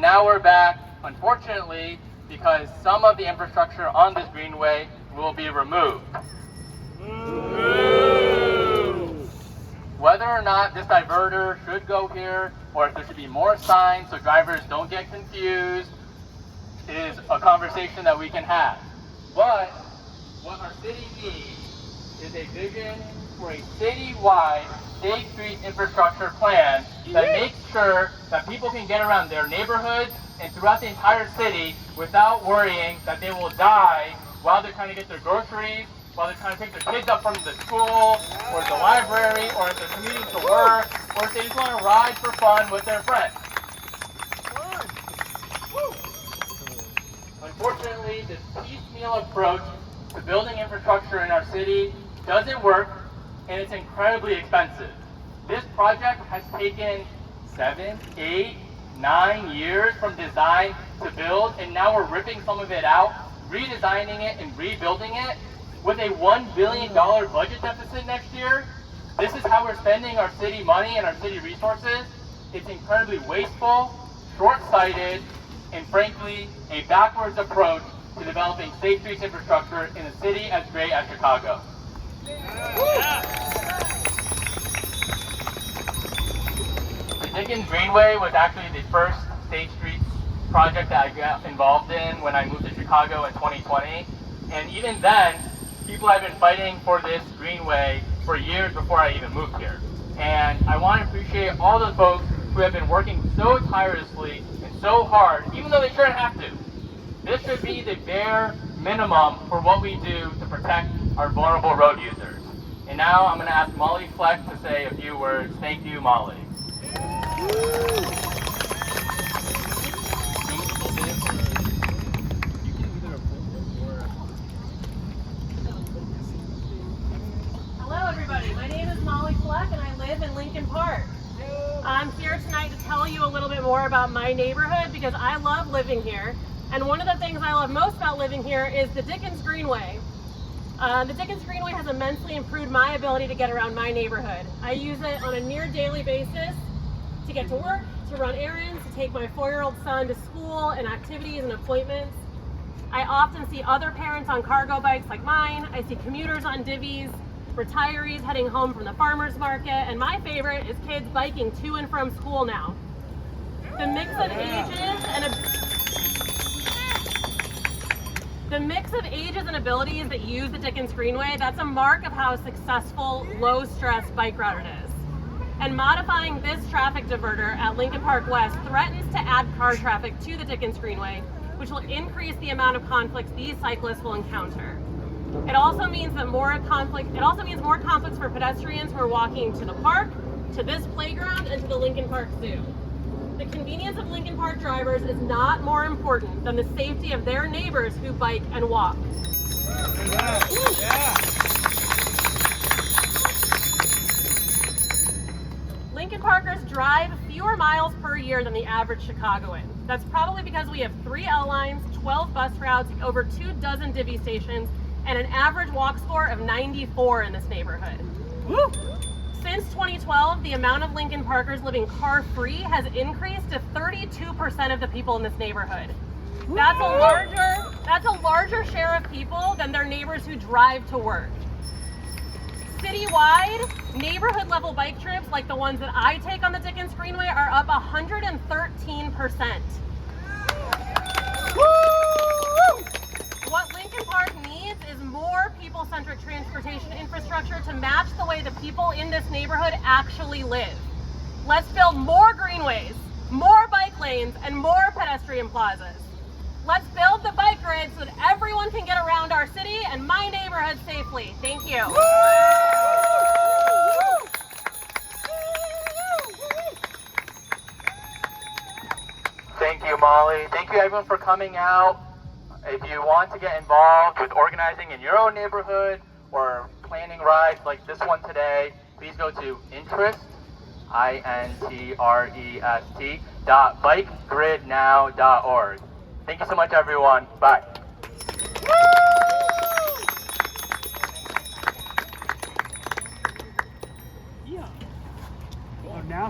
Now we're back, unfortunately, because some of the infrastructure on this greenway will be removed. Whether or not this diverter should go here, or if there should be more signs so drivers don't get confused, is a conversation that we can have. But what our city needs is a vision for a citywide State Street infrastructure plan that makes sure that people can get around their neighborhoods and throughout the entire city without worrying that they will die while they're trying to get their groceries, while they're trying to pick their kids up from the school or the library, or if they're commuting to work, or if they just want to ride for fun with their friends. Unfortunately, this piecemeal approach to building infrastructure in our city doesn't work, and it's incredibly expensive. This project has taken 7, 8, 9 years from design to build, and now we're ripping some of it out, redesigning it and rebuilding it with a $1 billion budget deficit next year. This is how we're spending our city money and our city resources. It's incredibly wasteful, short-sighted, and frankly, a backwards approach to developing safe streets infrastructure in a city as great as Chicago. The Dickens Greenway was actually the first State Streets project that I got involved in when I moved to Chicago in 2020. And even then, people have been fighting for this greenway for years before I even moved here. And I want to appreciate all the folks who have been working so tirelessly and so hard, even though they shouldn't have to. This should be the bare minimum for what we do to protect our vulnerable road users. And now I'm going to ask Molly Fleck to say a few words. Thank you, Molly. Hello everybody, my name is Molly Fleck and I live in Lincoln Park. I'm here tonight to tell you a little bit more about my neighborhood because I love living here. And one of the things I love most about living here is the Dickens Greenway. The Dickens Greenway has immensely improved my ability to get around my neighborhood. I use it on a near daily basis to get to work, to run errands, to take my 4-year-old son to school and activities and appointments. I often see other parents on cargo bikes like mine. I see commuters on divvies, retirees heading home from the farmer's market, and my favorite is kids biking to and from school now. The mix of ages and abilities that use the Dickens Greenway, that's a mark of how successful, low-stress bike route it is. And modifying this traffic diverter at Lincoln Park West threatens to add car traffic to the Dickens Greenway, which will increase the amount of conflicts these cyclists will encounter. It also means more conflicts for pedestrians who are walking to the park, to this playground, and to the Lincoln Park Zoo. The convenience of Lincoln Park drivers is not more important than the safety of their neighbors who bike and walk. Lincoln Parkers drive fewer miles per year than the average Chicagoan. That's probably because we have 3 L lines, 12 bus routes, over 24 divvy stations, and an average walk score of 94 in this neighborhood. Woo! Since 2012, the amount of Lincoln Parkers living car-free has increased to 32% of the people in this neighborhood. That's a larger share of people than their neighbors who drive to work. Citywide, neighborhood-level bike trips like the ones that I take on the Dickens Greenway are up 113%. What Lincoln Park needs is more people-centric transportation infrastructure to match the way the people in this neighborhood actually live. Let's build more greenways, more bike lanes, and more pedestrian plazas. Let's build the bike grid so that everyone can get around our city and my neighborhood safely. Thank you. Thank you, Molly. Thank you, everyone, for coming out. If you want to get involved with organizing in your own neighborhood or planning rides like this one today, please go to bikegridnow.org. Thank you so much, everyone. Bye.